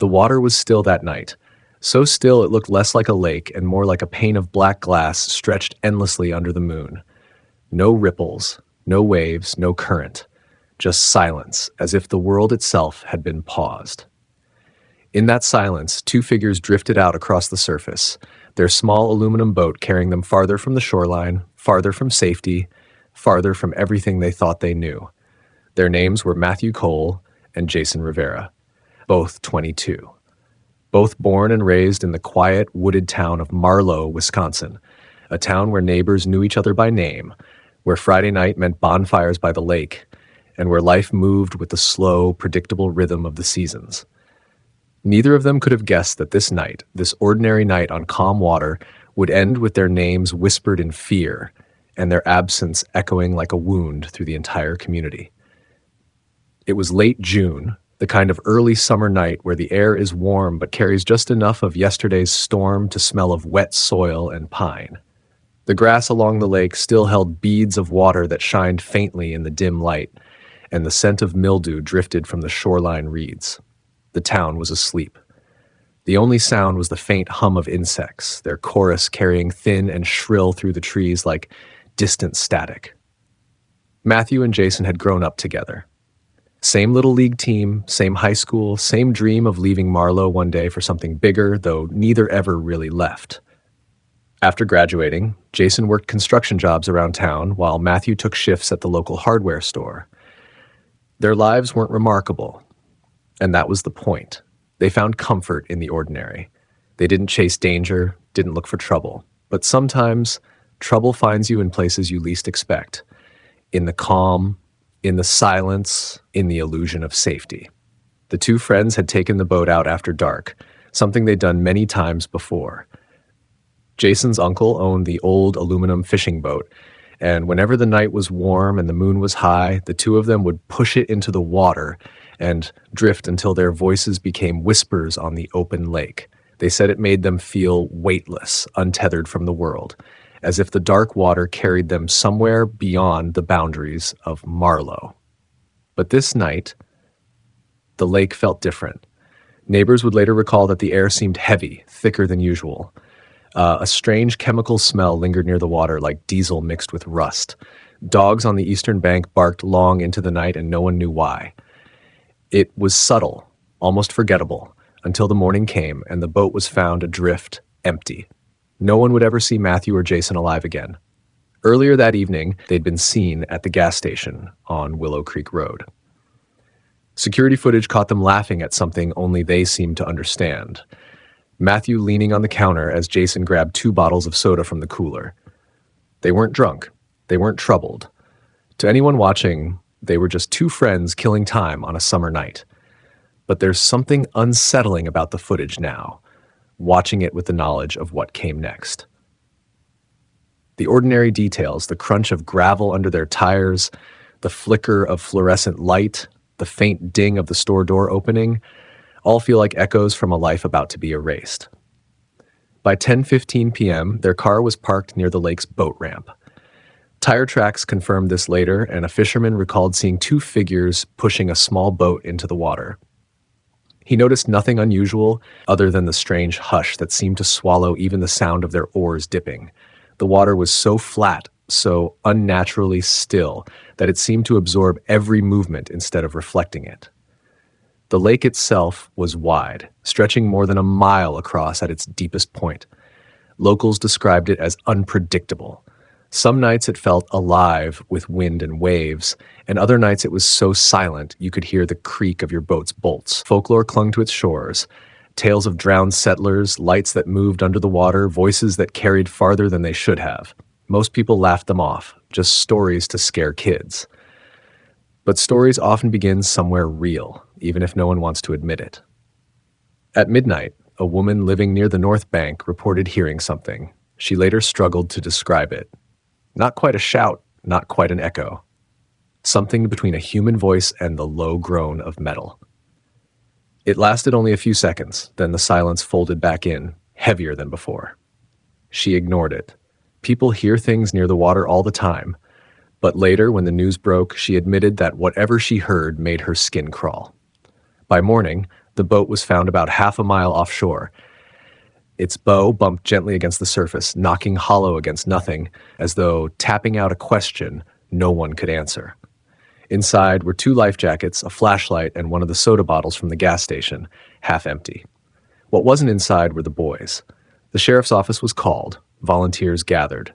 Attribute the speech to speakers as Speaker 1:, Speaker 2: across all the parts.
Speaker 1: The water was still that night. So still it looked less like a lake and more like a pane of black glass stretched endlessly under the moon. No ripples, no waves, no current. Just silence, as if the world itself had been paused. In that silence, two figures drifted out across the surface, their small aluminum boat carrying them farther from the shoreline, farther from safety, farther from everything they thought they knew. Their names were Matthew Cole and Jason Rivera, both 22. Both born and raised in the quiet, wooded town of Marlow, Wisconsin, a town where neighbors knew each other by name, where Friday night meant bonfires by the lake, and where life moved with the slow, predictable rhythm of the seasons. Neither of them could have guessed that this night, this ordinary night on calm water, would end with their names whispered in fear, and their absence echoing like a wound through the entire community. It was late June, the kind of early summer night where the air is warm but carries just enough of yesterday's storm to smell of wet soil and pine. The grass along the lake still held beads of water that shined faintly in the dim light, and the scent of mildew drifted from the shoreline reeds. The town was asleep. The only sound was the faint hum of insects, their chorus carrying thin and shrill through the trees like distant static. Matthew and Jason had grown up together. Same little league team, same high school, same dream of leaving Marlow one day for something bigger, though neither ever really left. After graduating, Jason worked construction jobs around town while Matthew took shifts at the local hardware store. Their lives weren't remarkable, and that was the point. They found comfort in the ordinary. They didn't chase danger, didn't look for trouble. But sometimes, trouble finds you in places you least expect. In the calm, in the silence, in the illusion of safety. The two friends had taken the boat out after dark, something they'd done many times before. Jason's uncle owned the old aluminum fishing boat, and whenever the night was warm and the moon was high, the two of them would push it into the water and drift until their voices became whispers on the open lake. They said it made them feel weightless, untethered from the world, as if the dark water carried them somewhere beyond the boundaries of Marlow. But this night, the lake felt different. Neighbors would later recall that the air seemed heavy, thicker than usual. A strange chemical smell lingered near the water like diesel mixed with rust. Dogs on the eastern bank barked long into the night and no one knew why. It was subtle, almost forgettable, until the morning came and the boat was found adrift, empty. No one would ever see Matthew or Jason alive again. Earlier that evening, they'd been seen at the gas station on Willow Creek Road. Security footage caught them laughing at something only they seemed to understand. Matthew leaning on the counter as Jason grabbed 2 bottles of soda from the cooler. They weren't drunk. They weren't troubled. To anyone watching, they were just 2 friends killing time on a summer night. But there's something unsettling about the footage now, watching it with the knowledge of what came next. The ordinary details, the crunch of gravel under their tires, the flicker of fluorescent light, the faint ding of the store door opening, all feel like echoes from a life about to be erased. By 10:15 p.m., their car was parked near the lake's boat ramp. Tire tracks confirmed this later, and a fisherman recalled seeing 2 figures pushing a small boat into the water. He noticed nothing unusual other than the strange hush that seemed to swallow even the sound of their oars dipping. The water was so flat, so unnaturally still, that it seemed to absorb every movement instead of reflecting it. The lake itself was wide, stretching more than a mile across at its deepest point. Locals described it as unpredictable. Some nights it felt alive with wind and waves, and other nights it was so silent you could hear the creak of your boat's bolts. Folklore clung to its shores. Tales of drowned settlers, lights that moved under the water, voices that carried farther than they should have. Most people laughed them off, just stories to scare kids. But stories often begin somewhere real, even if no one wants to admit it. At midnight, a woman living near the North Bank reported hearing something. She later struggled to describe it. Not quite a shout, not quite an echo. Something between a human voice and the low groan of metal. It lasted only a few seconds, then the silence folded back in, heavier than before. She ignored it. People hear things near the water all the time, but later, when the news broke, she admitted that whatever she heard made her skin crawl. By morning, The boat was found about half a mile offshore. Its bow bumped gently against the surface, knocking hollow against nothing, as though tapping out a question no one could answer. Inside were 2 life jackets, a flashlight, and one of the soda bottles from the gas station, half empty. What wasn't inside were the boys. The sheriff's office was called. Volunteers gathered.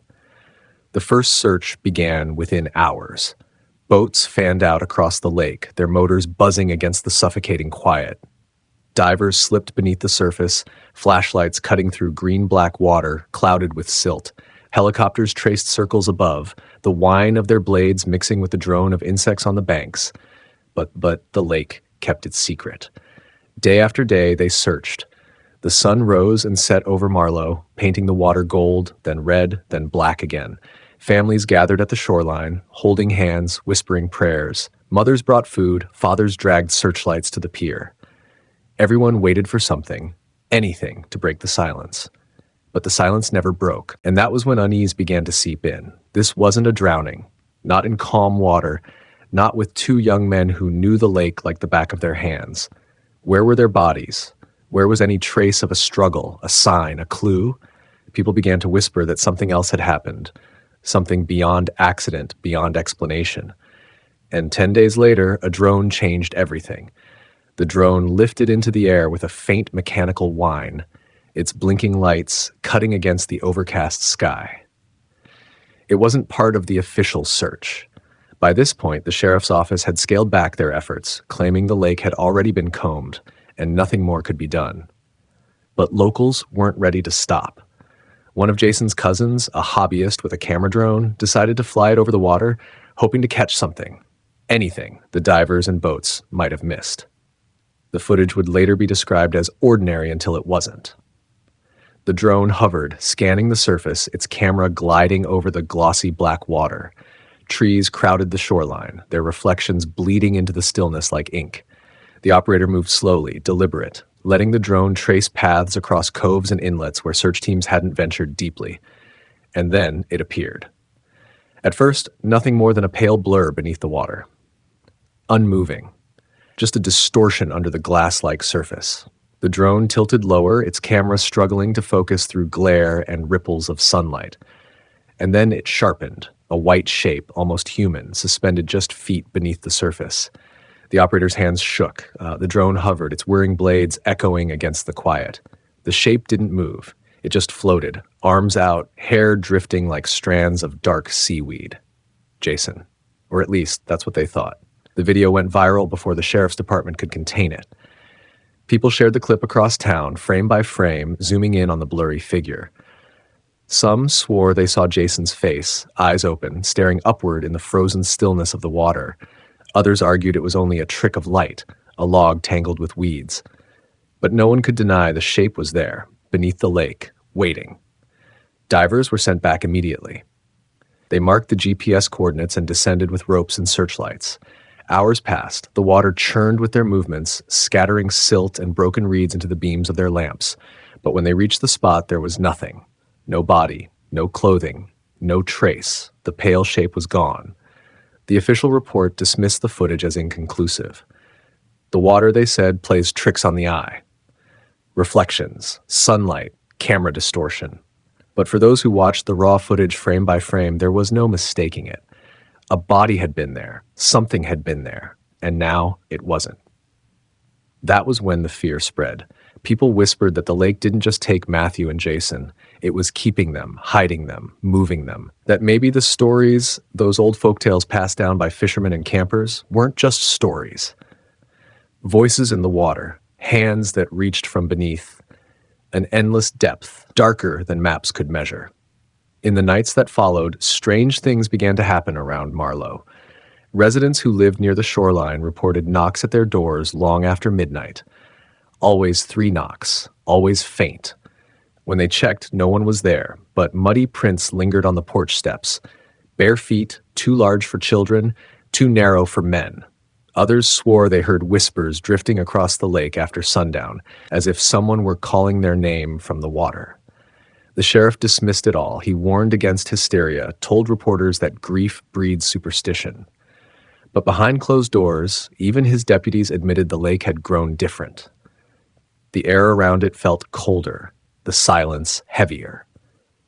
Speaker 1: The first search began within hours. Boats fanned out across the lake, their motors buzzing against the suffocating quiet. Divers slipped beneath the surface, flashlights cutting through green-black water clouded with silt. Helicopters traced circles above, the whine of their blades mixing with the drone of insects on the banks. But the lake kept its secret. Day after day, they searched. The sun rose and set over Marlow, painting the water gold, then red, then black again. Families gathered at the shoreline, holding hands, whispering prayers. Mothers brought food, fathers dragged searchlights to the pier. Everyone waited for something, anything, to break the silence. But the silence never broke, and that was when unease began to seep in. This wasn't a drowning, not in calm water, not with 2 young men who knew the lake like the back of their hands. Where were their bodies? Where was any trace of a struggle, a sign, a clue? People began to whisper that something else had happened, something beyond accident, beyond explanation. And 10 days later, a drone changed everything. The drone lifted into the air with a faint mechanical whine, its blinking lights cutting against the overcast sky. It wasn't part of the official search. By this point, the sheriff's office had scaled back their efforts, claiming the lake had already been combed, and nothing more could be done. But locals weren't ready to stop. One of Jason's cousins, a hobbyist with a camera drone, decided to fly it over the water, hoping to catch something, anything the divers and boats might have missed. The footage would later be described as ordinary until it wasn't. The drone hovered, scanning the surface, its camera gliding over the glossy black water. Trees crowded the shoreline, their reflections bleeding into the stillness like ink. The operator moved slowly, deliberate, letting the drone trace paths across coves and inlets where search teams hadn't ventured deeply. And then it appeared. At first, nothing more than a pale blur beneath the water. Unmoving. Just a distortion under the glass-like surface. The drone tilted lower, its camera struggling to focus through glare and ripples of sunlight. And then it sharpened, a white shape, almost human, suspended just feet beneath the surface. The operator's hands shook. The drone hovered, its whirring blades echoing against the quiet. The shape didn't move. It just floated, arms out, hair drifting like strands of dark seaweed. Jason. Or at least, that's what they thought. The video went viral before the sheriff's department could contain it. People shared the clip across town, frame by frame, zooming in on the blurry figure. Some swore they saw Jason's face, eyes open, staring upward in the frozen stillness of the water. Others argued it was only a trick of light, a log tangled with weeds. But no one could deny the shape was there, beneath the lake, waiting. Divers were sent back immediately. They marked the GPS coordinates and descended with ropes and searchlights. Hours passed. The water churned with their movements, scattering silt and broken reeds into the beams of their lamps. But when they reached the spot, there was nothing. No body, no clothing, no trace. The pale shape was gone. The official report dismissed the footage as inconclusive. The water, they said, plays tricks on the eye. Reflections, sunlight, camera distortion. But for those who watched the raw footage frame by frame, there was no mistaking it. A body had been there, something had been there, and now it wasn't. That was when the fear spread. People whispered that the lake didn't just take Matthew and Jason. It was keeping them, hiding them, moving them. That maybe the stories, those old folktales passed down by fishermen and campers, weren't just stories. Voices in the water, hands that reached from beneath, an endless depth, darker than maps could measure. In the nights that followed, strange things began to happen around Marlow. Residents who lived near the shoreline reported knocks at their doors long after midnight. Always 3 knocks, always faint. When they checked, no one was there, but muddy prints lingered on the porch steps. Bare feet, too large for children, too narrow for men. Others swore they heard whispers drifting across the lake after sundown, as if someone were calling their name from the water. The sheriff dismissed it all. He warned against hysteria, told reporters that grief breeds superstition. But behind closed doors, even his deputies admitted the lake had grown different. The air around it felt colder, the silence heavier.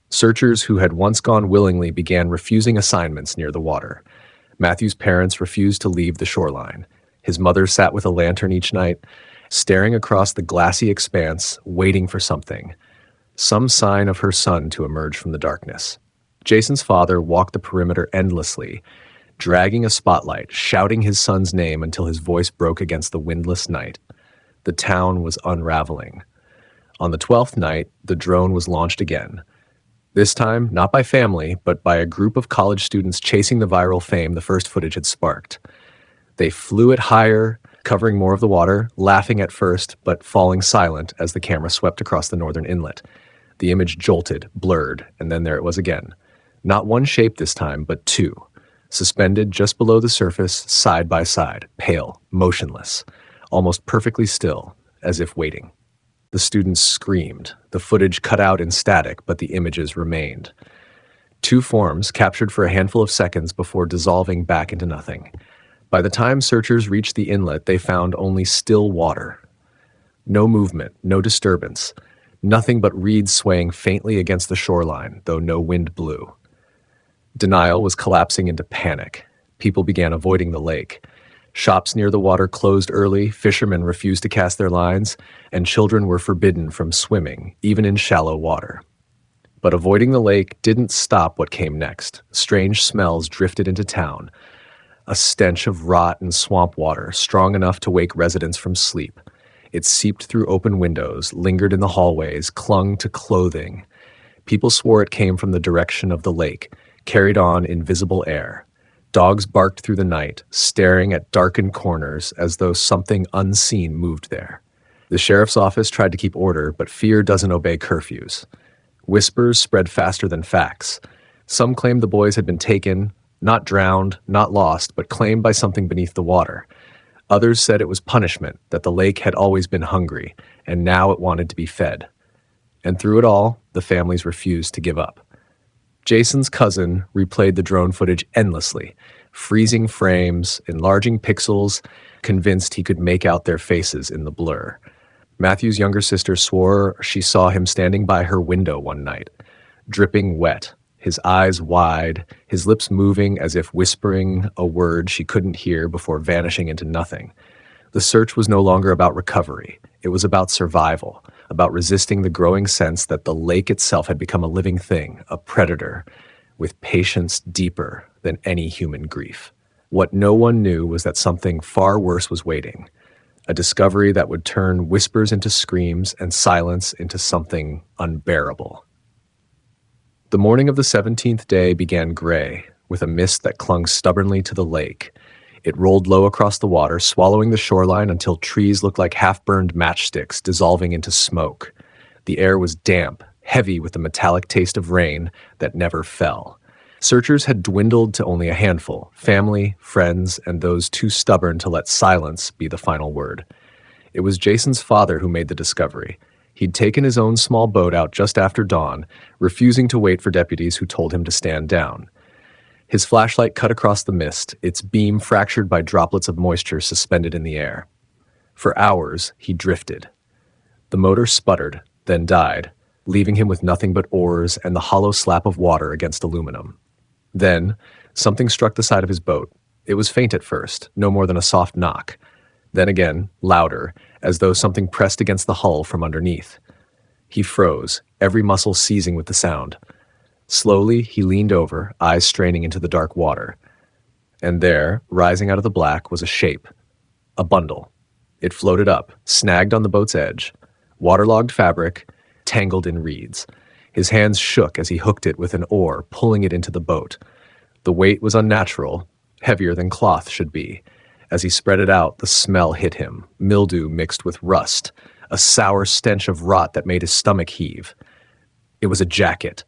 Speaker 1: Searchers who had once gone willingly began refusing assignments near the water. Matthew's parents refused to leave the shoreline. His mother sat with a lantern each night, staring across the glassy expanse, waiting for something, some sign of her son to emerge from the darkness. Jason's father walked the perimeter endlessly, dragging a spotlight, shouting his son's name until his voice broke against the windless night. The town was unraveling. On the 12th night, the drone was launched again. This time, not by family, but by a group of college students chasing the viral fame the first footage had sparked. They flew it higher, covering more of the water, laughing at first, but falling silent as the camera swept across the northern inlet. The image jolted, blurred, and then there it was again. Not one shape this time, but two, suspended just below the surface, side by side, pale, motionless, almost perfectly still, as if waiting. The students screamed. The footage cut out in static, but the images remained. Two forms captured for a handful of seconds before dissolving back into nothing. By the time searchers reached the inlet, they found only still water. No movement, no disturbance, nothing but reeds swaying faintly against the shoreline, though no wind blew. Denial was collapsing into panic. People began avoiding the lake. Shops near the water closed early, fishermen refused to cast their lines, and children were forbidden from swimming, even in shallow water. But avoiding the lake didn't stop what came next. Strange smells drifted into town, a stench of rot and swamp water, strong enough to wake residents from sleep. It seeped through open windows, lingered in the hallways, clung to clothing. People swore it came from the direction of the lake, carried on invisible air. Dogs barked through the night, staring at darkened corners as though something unseen moved there. The sheriff's office tried to keep order, but fear doesn't obey curfews. Whispers spread faster than facts. Some claimed the boys had been taken, not drowned, not lost, but claimed by something beneath the water. Others said it was punishment, that the lake had always been hungry, and now it wanted to be fed. And through it all, the families refused to give up. Jason's cousin replayed the drone footage endlessly, freezing frames, enlarging pixels, convinced he could make out their faces in the blur. Matthew's younger sister swore she saw him standing by her window one night, dripping wet, his eyes wide, his lips moving as if whispering a word she couldn't hear before vanishing into nothing. The search was no longer about recovery. It was about survival, about resisting the growing sense that the lake itself had become a living thing, a predator, with patience deeper than any human grief. What no one knew was that something far worse was waiting, a discovery that would turn whispers into screams and silence into something unbearable. The morning of the 17th day began gray, with a mist that clung stubbornly to the lake. It rolled low across the water, swallowing the shoreline until trees looked like half-burned matchsticks dissolving into smoke. The air was damp, heavy with the metallic taste of rain that never fell. Searchers had dwindled to only a handful, family, friends, and those too stubborn to let silence be the final word. It was Jason's father who made the discovery. He'd taken his own small boat out just after dawn, refusing to wait for deputies who told him to stand down. His flashlight cut across the mist, its beam fractured by droplets of moisture suspended in the air. For hours, he drifted. The motor sputtered, then died, leaving him with nothing but oars and the hollow slap of water against aluminum. Then, something struck the side of his boat. It was faint at first, no more than a soft knock. Then again, louder, as though something pressed against the hull from underneath. He froze, every muscle seizing with the sound. Slowly, he leaned over, eyes straining into the dark water. And there, rising out of the black, was a shape. A bundle. It floated up, snagged on the boat's edge. Waterlogged fabric, tangled in reeds. His hands shook as he hooked it with an oar, pulling it into the boat. The weight was unnatural, heavier than cloth should be. As he spread it out, the smell hit him, mildew mixed with rust, a sour stench of rot that made his stomach heave. It was a jacket.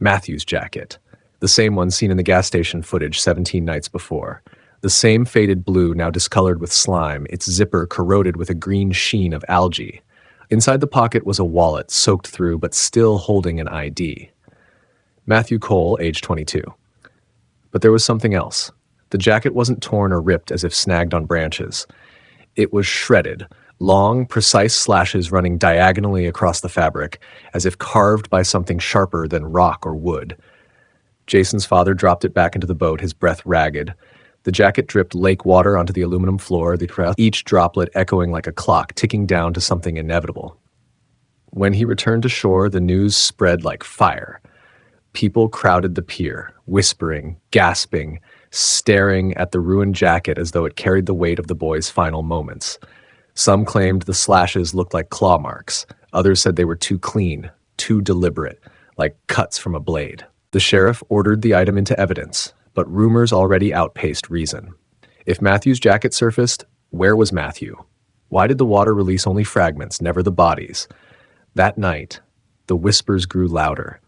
Speaker 1: Matthew's jacket. The same one seen in the gas station footage 17 nights before. The same faded blue now discolored with slime, its zipper corroded with a green sheen of algae. Inside the pocket was a wallet, soaked through but still holding an ID. Matthew Cole, age 22. But there was something else. The jacket wasn't torn or ripped as if snagged on branches. It was shredded, long, precise slashes running diagonally across the fabric, as if carved by something sharper than rock or wood. Jason's father dropped it back into the boat, his breath ragged. The jacket dripped lake water onto the aluminum floor, each droplet echoing like a clock ticking down to something inevitable. When he returned to shore, the news spread like fire. People crowded the pier, whispering, gasping, staring at the ruined jacket as though it carried the weight of the boy's final moments. Some claimed the slashes looked like claw marks. Others said they were too clean, too deliberate, like cuts from a blade. The sheriff ordered the item into evidence, but rumors already outpaced reason. If Matthew's jacket surfaced, where was Matthew? Why did the water release only fragments, never the bodies? That night, the whispers grew louder.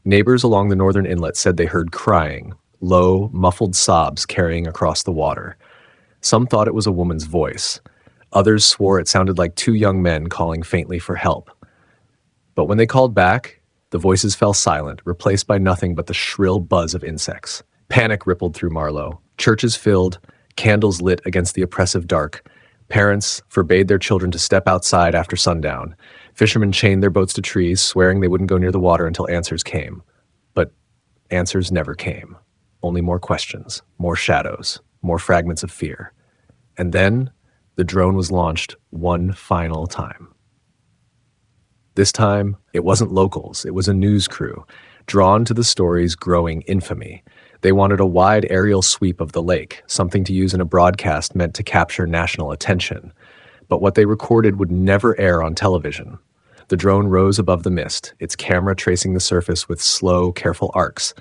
Speaker 1: Neighbors along the northern inlet said they heard crying, low, muffled sobs carrying across the water. Some thought it was a woman's voice. Others swore it sounded like two young men calling faintly for help. But when they called back, the voices fell silent, replaced by nothing but the shrill buzz of insects. Panic rippled through Marlow. Churches filled, candles lit against the oppressive dark. Parents forbade their children to step outside after sundown. Fishermen chained their boats to trees, swearing they wouldn't go near the water until answers came. But answers never came. Only more questions, more shadows, more fragments of fear. And then the drone was launched one final time. This time, it wasn't locals, it was a news crew, drawn to the story's growing infamy. They wanted a wide aerial sweep of the lake, something to use in a broadcast meant to capture national attention. But what they recorded would never air on television. The drone rose above the mist, its camera tracing the surface with slow, careful arcs.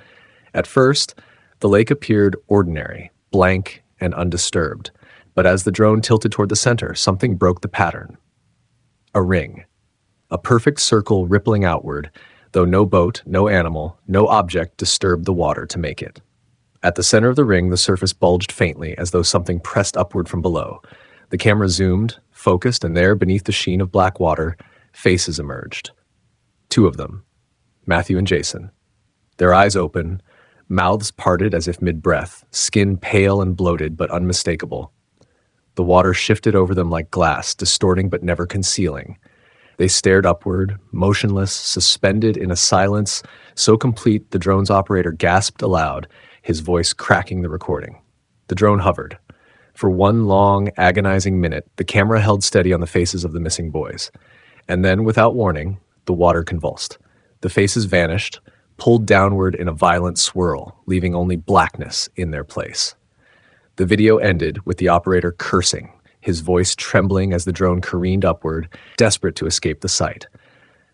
Speaker 1: At first, the lake appeared ordinary, blank, and undisturbed. But as the drone tilted toward the center, something broke the pattern. A ring. A perfect circle rippling outward, though no boat, no animal, no object disturbed the water to make it. At the center of the ring, the surface bulged faintly, as though something pressed upward from below. The camera zoomed, focused, and there, beneath the sheen of black water, faces emerged. Two of them, Matthew and Jason. Their eyes open, mouths parted as if mid-breath, skin pale and bloated but unmistakable. The water shifted over them like glass, distorting but never concealing. They stared upward, motionless, suspended in a silence so complete the drone's operator gasped aloud, his voice cracking the recording. The drone hovered. For one long, agonizing minute, the camera held steady on the faces of the missing boys. And then, without warning, the water convulsed. The faces vanished, pulled downward in a violent swirl, leaving only blackness in their place. The video ended with the operator cursing, his voice trembling as the drone careened upward, desperate to escape the sight.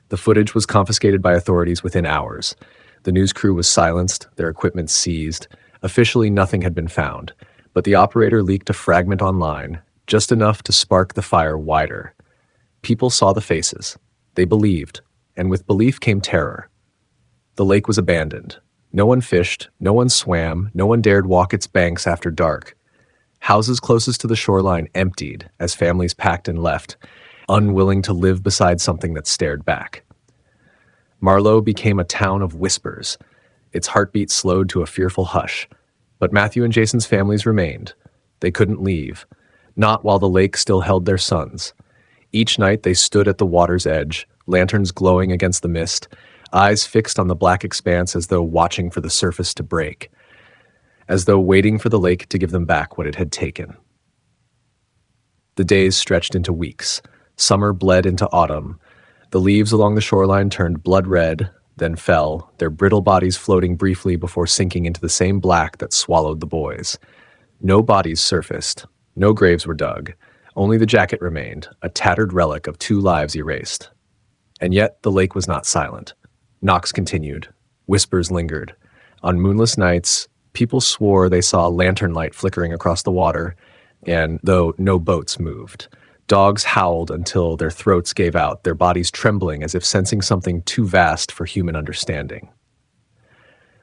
Speaker 1: The footage was confiscated by authorities within hours. The news crew was silenced, their equipment seized. Officially, nothing had been found, but the operator leaked a fragment online, just enough to spark the fire wider. People saw the faces. They believed, and with belief came terror. The lake was abandoned. No one fished, no one swam, no one dared walk its banks after dark. Houses closest to the shoreline emptied as families packed and left, unwilling to live beside something that stared back. Marlow became a town of whispers. Its heartbeat slowed to a fearful hush. But Matthew and Jason's families remained. They couldn't leave, not while the lake still held their sons. Each night they stood at the water's edge, lanterns glowing against the mist, eyes fixed on the black expanse as though watching for the surface to break, as though waiting for the lake to give them back what it had taken. The days stretched into weeks. Summer bled into autumn. The leaves along the shoreline turned blood red, then fell, their brittle bodies floating briefly before sinking into the same black that swallowed the boys. No bodies surfaced. No graves were dug. Only the jacket remained, a tattered relic of 2 lives erased. And yet the lake was not silent. Knocks continued. Whispers lingered. On moonless nights, people swore they saw a lantern light flickering across the water, and though no boats moved. Dogs howled until their throats gave out, their bodies trembling as if sensing something too vast for human understanding.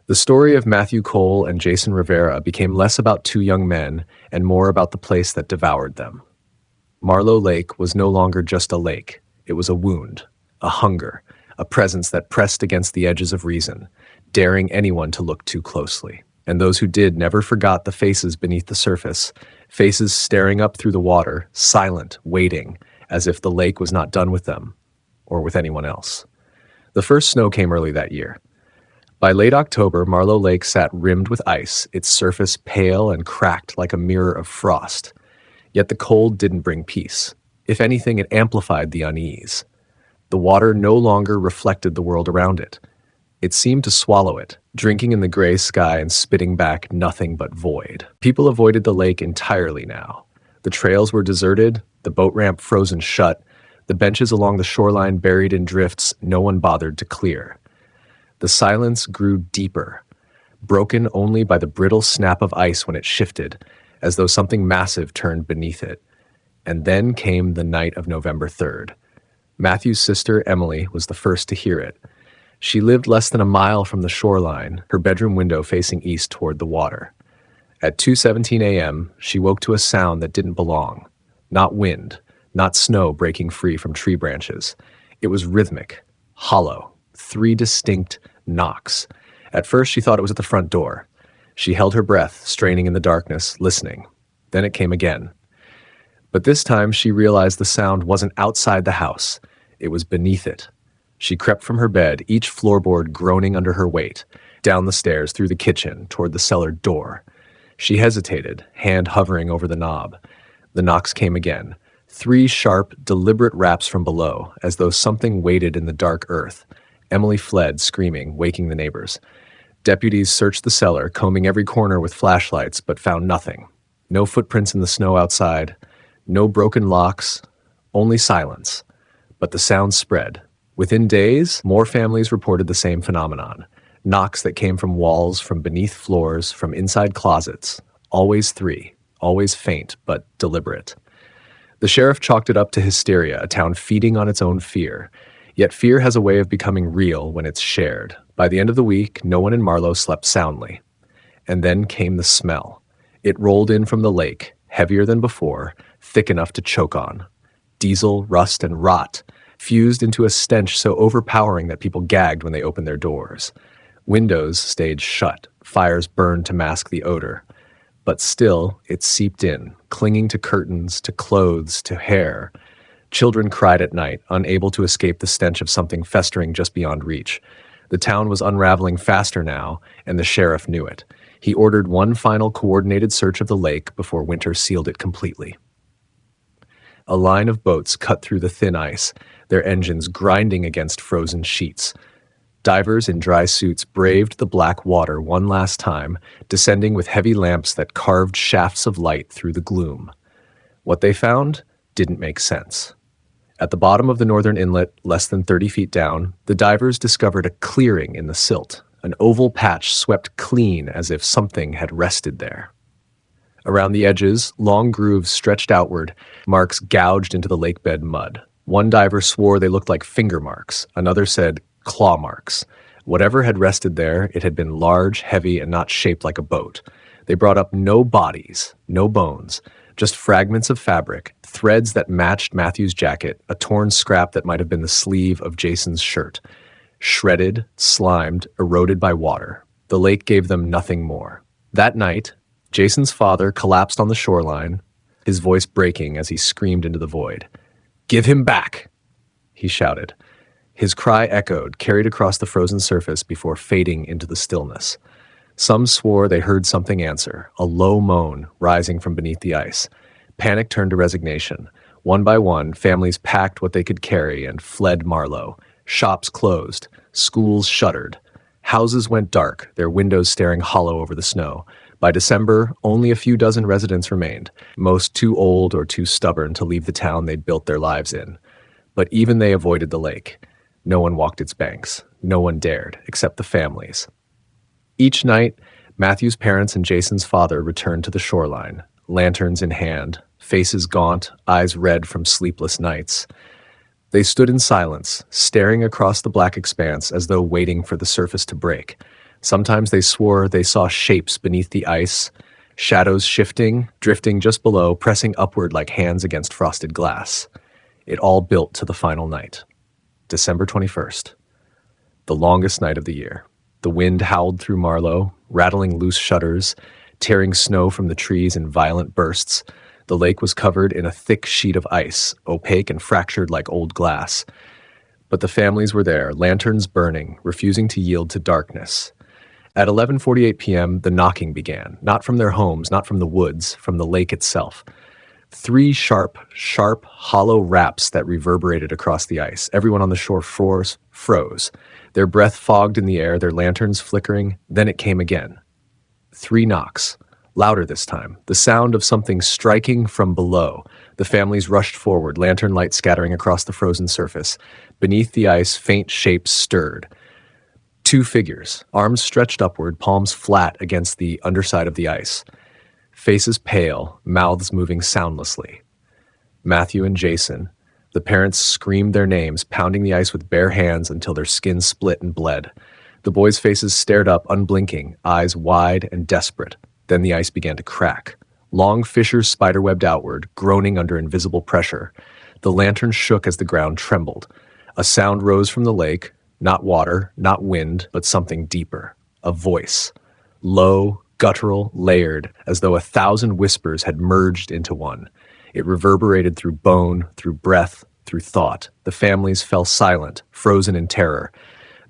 Speaker 1: The story of Matthew Cole and Jason Rivera became less about 2 young men and more about the place that devoured them. Marlow Lake was no longer just a lake. It was a wound, a hunger, a presence that pressed against the edges of reason, daring anyone to look too closely. And those who did never forgot the faces beneath the surface, faces staring up through the water, silent, waiting, as if the lake was not done with them, or with anyone else. The first snow came early that year. By late October, Marlow Lake sat rimmed with ice, its surface pale and cracked like a mirror of frost. Yet the cold didn't bring peace. If anything, it amplified the unease. The water no longer reflected the world around it. It seemed to swallow it, drinking in the gray sky and spitting back nothing but void. People avoided the lake entirely now. The trails were deserted, the boat ramp frozen shut, the benches along the shoreline buried in drifts no one bothered to clear. The silence grew deeper, broken only by the brittle snap of ice when it shifted, as though something massive turned beneath it. And then came the night of November 3rd. Matthew's sister, Emily, was the first to hear it. She lived less than a mile from the shoreline, her bedroom window facing east toward the water. At 2:17 a.m., she woke to a sound that didn't belong. Not wind, not snow breaking free from tree branches. It was rhythmic, hollow, 3 distinct knocks. At first, she thought it was at the front door. She held her breath, straining in the darkness, listening. Then it came again. But this time, she realized the sound wasn't outside the house. It was beneath it. She crept from her bed, each floorboard groaning under her weight, down the stairs, through the kitchen, toward the cellar door. She hesitated, hand hovering over the knob. The knocks came again. 3 sharp, deliberate raps from below, as though something waited in the dark earth. Emily fled, screaming, waking the neighbors. Deputies searched the cellar, combing every corner with flashlights, but found nothing. No footprints in the snow outside, no broken locks, only silence. But the sound spread. Within days, more families reported the same phenomenon. Knocks that came from walls, from beneath floors, from inside closets. Always 3, always faint, but deliberate. The sheriff chalked it up to hysteria, a town feeding on its own fear. Yet fear has a way of becoming real when it's shared. By the end of the week, no one in Marlow slept soundly. And then came the smell. It rolled in from the lake, heavier than before, thick enough to choke on. Diesel, rust, and rot, fused into a stench so overpowering that people gagged when they opened their doors. Windows stayed shut, fires burned to mask the odor. But still, it seeped in, clinging to curtains, to clothes, to hair. Children cried at night, unable to escape the stench of something festering just beyond reach. The town was unraveling faster now, and the sheriff knew it. He ordered one final coordinated search of the lake before winter sealed it completely. A line of boats cut through the thin ice, their engines grinding against frozen sheets. Divers in dry suits braved the black water one last time, descending with heavy lamps that carved shafts of light through the gloom. What they found didn't make sense. At the bottom of the northern inlet, less than 30 feet down, the divers discovered a clearing in the silt, an oval patch swept clean as if something had rested there. Around the edges, long grooves stretched outward, marks gouged into the lakebed mud. One diver swore they looked like finger marks. Another said claw marks. Whatever had rested there, it had been large, heavy, and not shaped like a boat. They brought up no bodies, no bones, just fragments of fabric, threads that matched Matthew's jacket, a torn scrap that might have been the sleeve of Jason's shirt. Shredded, slimed, eroded by water. The lake gave them nothing more. That night, Jason's father collapsed on the shoreline, his voice breaking as he screamed into the void. "Give him back!" he shouted. His cry echoed, carried across the frozen surface before fading into the stillness. Some swore they heard something answer, a low moan rising from beneath the ice. Panic turned to resignation. One by one, families packed what they could carry and fled Marlow. Shops closed. Schools shuttered. Houses went dark, their windows staring hollow over the snow. By December, only a few dozen residents remained, most too old or too stubborn to leave the town they'd built their lives in. But even they avoided the lake. No one walked its banks. No one dared, except the families. Each night, Matthew's parents and Jason's father returned to the shoreline, lanterns in hand, faces gaunt, eyes red from sleepless nights. They stood in silence, staring across the black expanse as though waiting for the surface to break. Sometimes they swore they saw shapes beneath the ice, shadows shifting, drifting just below, pressing upward like hands against frosted glass. It all built to the final night. December 21st. The longest night of the year. The wind howled through Marlow, rattling loose shutters, tearing snow from the trees in violent bursts. The lake was covered in a thick sheet of ice, opaque and fractured like old glass. But the families were there, lanterns burning, refusing to yield to darkness. At 11:48 p.m., the knocking began, not from their homes, not from the woods, from the lake itself. Three sharp, hollow raps that reverberated across the ice. Everyone on the shore froze. Their breath fogged in the air, their lanterns flickering. Then it came again. 3 knocks. Louder this time. The sound of something striking from below. The families rushed forward, lantern light scattering across the frozen surface. Beneath the ice, faint shapes stirred. 2 figures, arms stretched upward, palms flat against the underside of the ice. Faces pale, mouths moving soundlessly. Matthew and Jason. The parents screamed their names, pounding the ice with bare hands until their skin split and bled. The boys' faces stared up, unblinking, eyes wide and desperate. Then the ice began to crack. Long fissures spiderwebbed outward, groaning under invisible pressure. The lantern shook as the ground trembled. A sound rose from the lake, not water, not wind, but something deeper. A voice. Low, guttural, layered, as though 1,000 whispers had merged into one. It reverberated through bone, through breath, through thought. The families fell silent, frozen in terror.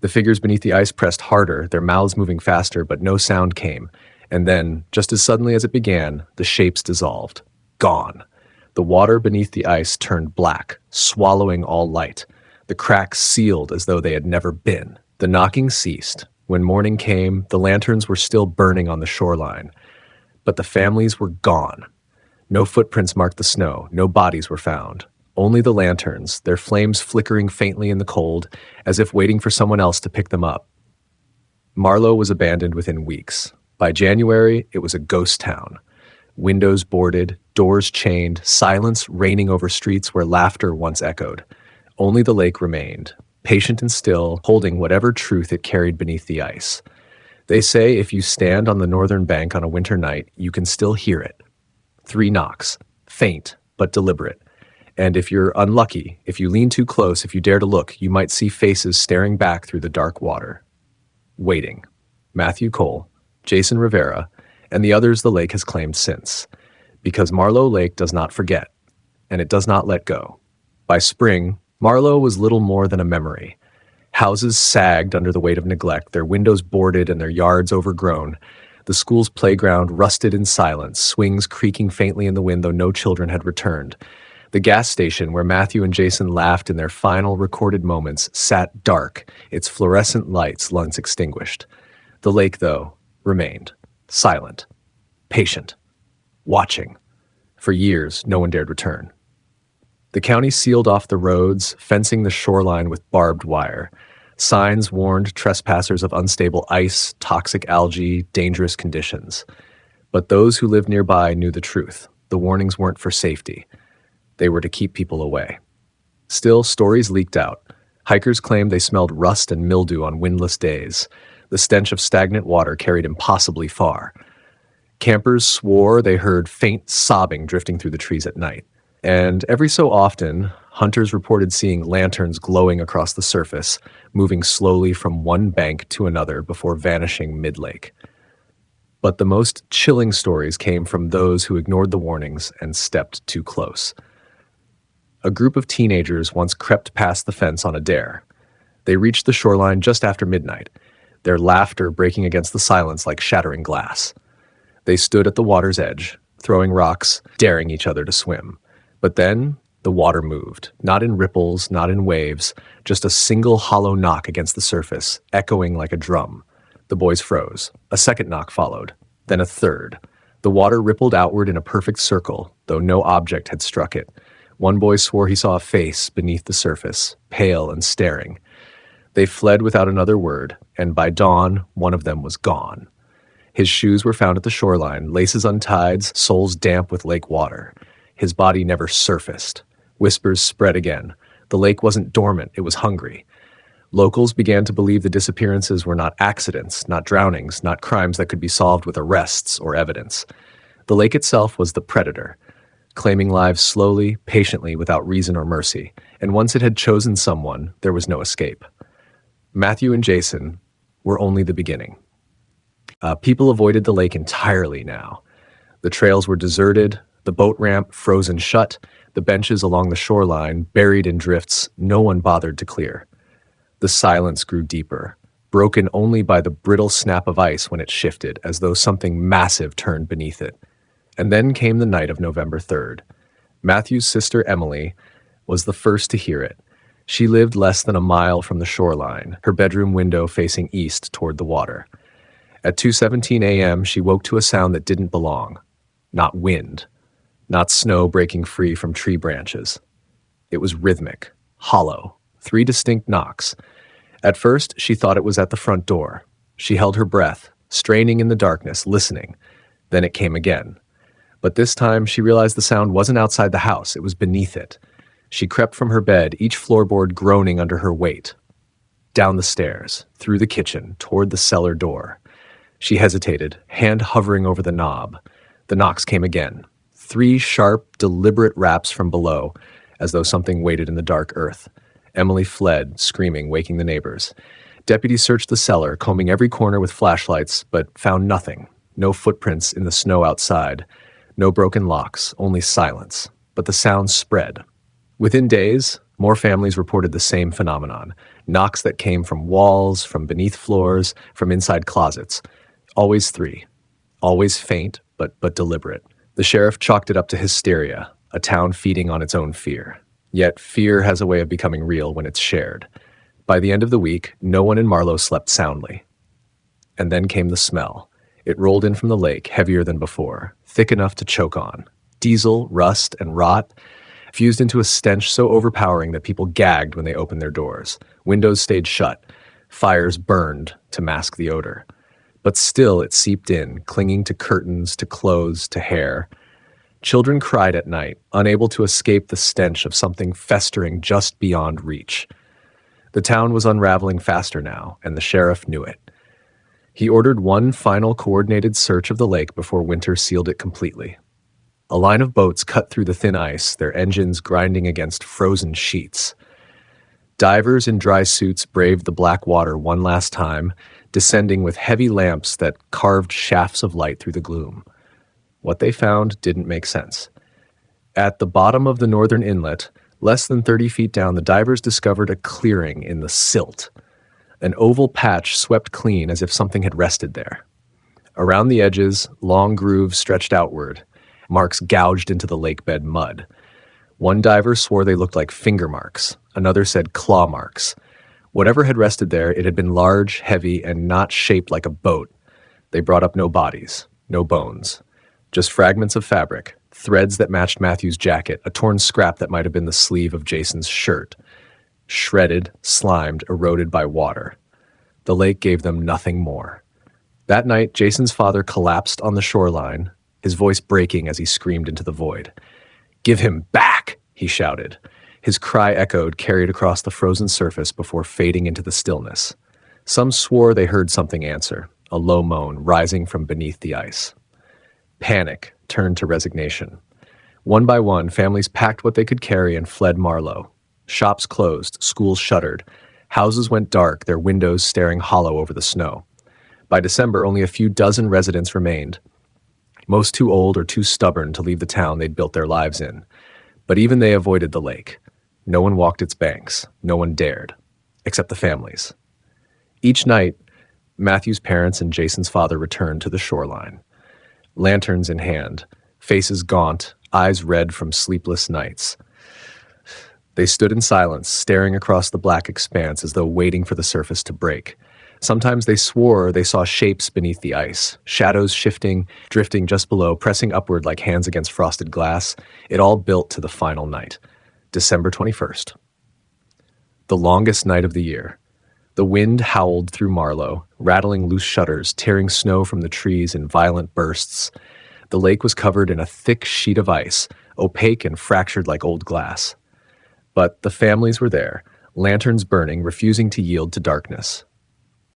Speaker 1: The figures beneath the ice pressed harder, their mouths moving faster, but no sound came. And then, just as suddenly as it began, the shapes dissolved. Gone. The water beneath the ice turned black, swallowing all light. The cracks sealed as though they had never been. The knocking ceased. When morning came, the lanterns were still burning on the shoreline. But the families were gone. No footprints marked the snow, no bodies were found. Only the lanterns, their flames flickering faintly in the cold, as if waiting for someone else to pick them up. Marlow was abandoned within weeks. By January, it was a ghost town. Windows boarded, doors chained, silence reigning over streets where laughter once echoed. Only the lake remained, patient and still, holding whatever truth it carried beneath the ice. They say if you stand on the northern bank on a winter night, you can still hear it. 3 knocks, faint but deliberate. And if you're unlucky, if you lean too close, if you dare to look, you might see faces staring back through the dark water. Waiting. Matthew Cole, Jason Rivera, and the others the lake has claimed since. Because Marlow Lake does not forget, and it does not let go. By spring, Marlow was little more than a memory. Houses sagged under the weight of neglect, their windows boarded and their yards overgrown. The school's playground rusted in silence, swings creaking faintly in the wind though no children had returned. The gas station where Matthew and Jason laughed in their final recorded moments sat dark, its fluorescent lights once extinguished. The lake, though, remained, silent, patient, watching. For years, no one dared return. The county sealed off the roads, fencing the shoreline with barbed wire. Signs warned trespassers of unstable ice, toxic algae, dangerous conditions. But those who lived nearby knew the truth. The warnings weren't for safety. They were to keep people away. Still, stories leaked out. Hikers claimed they smelled rust and mildew on windless days. The stench of stagnant water carried impossibly far. Campers swore they heard faint sobbing drifting through the trees at night. And every so often, hunters reported seeing lanterns glowing across the surface, moving slowly from one bank to another before vanishing mid-lake. But the most chilling stories came from those who ignored the warnings and stepped too close. A group of teenagers once crept past the fence on a dare. They reached the shoreline just after midnight, their laughter breaking against the silence like shattering glass. They stood at the water's edge, throwing rocks, daring each other to swim. But then, the water moved, not in ripples, not in waves, just a single hollow knock against the surface, echoing like a drum. The boys froze. A second knock followed, then a third. The water rippled outward in a perfect circle, though no object had struck it. One boy swore he saw a face beneath the surface, pale and staring. They fled without another word, and by dawn, one of them was gone. His shoes were found at the shoreline, laces untied, soles damp with lake water. His body never surfaced. Whispers spread again. The lake wasn't dormant, it was hungry. Locals began to believe the disappearances were not accidents, not drownings, not crimes that could be solved with arrests or evidence. The lake itself was the predator, claiming lives slowly, patiently, without reason or mercy. And once it had chosen someone, there was no escape. Matthew and Jason were only the beginning. People avoided the lake entirely now. The trails were deserted, The boat ramp frozen shut, the benches along the shoreline buried in drifts no one bothered to clear. The silence grew deeper, broken only by the brittle snap of ice when it shifted, as though something massive turned beneath it. And then came the night of November 3rd. Matthew's sister Emily was the first to hear it. She lived less than a mile from the shoreline, her bedroom window facing east toward the water. At 2:17 a.m., she woke to a sound that didn't belong. Not wind, not snow breaking free from tree branches. It was rhythmic, hollow, 3 distinct knocks. At first, she thought it was at the front door. She held her breath, straining in the darkness, listening. Then it came again. But this time, she realized the sound wasn't outside the house, it was beneath it. She crept from her bed, each floorboard groaning under her weight. Down the stairs, through the kitchen, toward the cellar door. She hesitated, hand hovering over the knob. The knocks came again. 3 sharp, deliberate raps from below, as though something waited in the dark earth. Emily fled, screaming, waking the neighbors. Deputies searched the cellar, combing every corner with flashlights, but found nothing. No footprints in the snow outside. No broken locks, only silence. But the sound spread. Within days, more families reported the same phenomenon. Knocks that came from walls, from beneath floors, from inside closets. Always 3. Always faint, but deliberate. The sheriff chalked it up to hysteria, a town feeding on its own fear. Yet fear has a way of becoming real when it's shared. By the end of the week, no one in Marlow slept soundly. And then came the smell. It rolled in from the lake, heavier than before, thick enough to choke on. Diesel, rust, and rot fused into a stench so overpowering that people gagged when they opened their doors. Windows stayed shut. Fires burned to mask the odor. But still it seeped in, clinging to curtains, to clothes, to hair. Children cried at night, unable to escape the stench of something festering just beyond reach. The town was unraveling faster now, and the sheriff knew it. He ordered one final coordinated search of the lake before winter sealed it completely. A line of boats cut through the thin ice, their engines grinding against frozen sheets. Divers in dry suits braved the black water one last time, descending with heavy lamps that carved shafts of light through the gloom. What they found didn't make sense. At the bottom of the northern inlet, less than 30 feet down, the divers discovered a clearing in the silt. An oval patch swept clean as if something had rested there. Around the edges, long grooves stretched outward, marks gouged into the lake bed mud. One diver swore they looked like finger marks. Another said claw marks. Whatever had rested there, it had been large, heavy, and not shaped like a boat. They brought up no bodies, no bones. Just fragments of fabric, threads that matched Matthew's jacket, a torn scrap that might have been the sleeve of Jason's shirt. Shredded, slimed, eroded by water. The lake gave them nothing more. That night, Jason's father collapsed on the shoreline, his voice breaking as he screamed into the void. "Give him back!" he shouted. His cry echoed, carried across the frozen surface before fading into the stillness. Some swore they heard something answer, a low moan rising from beneath the ice. Panic turned to resignation. One by one, families packed what they could carry and fled Marlow. Shops closed, schools shuttered. Houses went dark, their windows staring hollow over the snow. By December, only a few dozen residents remained, most too old or too stubborn to leave the town they'd built their lives in. But even they avoided the lake. No one walked its banks. No one dared, except the families. Each night, Matthew's parents and Jason's father returned to the shoreline. Lanterns in hand, faces gaunt, eyes red from sleepless nights. They stood in silence, staring across the black expanse as though waiting for the surface to break. Sometimes they swore they saw shapes beneath the ice, shadows shifting, drifting just below, pressing upward like hands against frosted glass. It all built to the final night, December 21st. The longest night of the year. The wind howled through Marlow, rattling loose shutters, tearing snow from the trees in violent bursts. The lake was covered in a thick sheet of ice, opaque and fractured like old glass. But the families were there, lanterns burning, refusing to yield to darkness.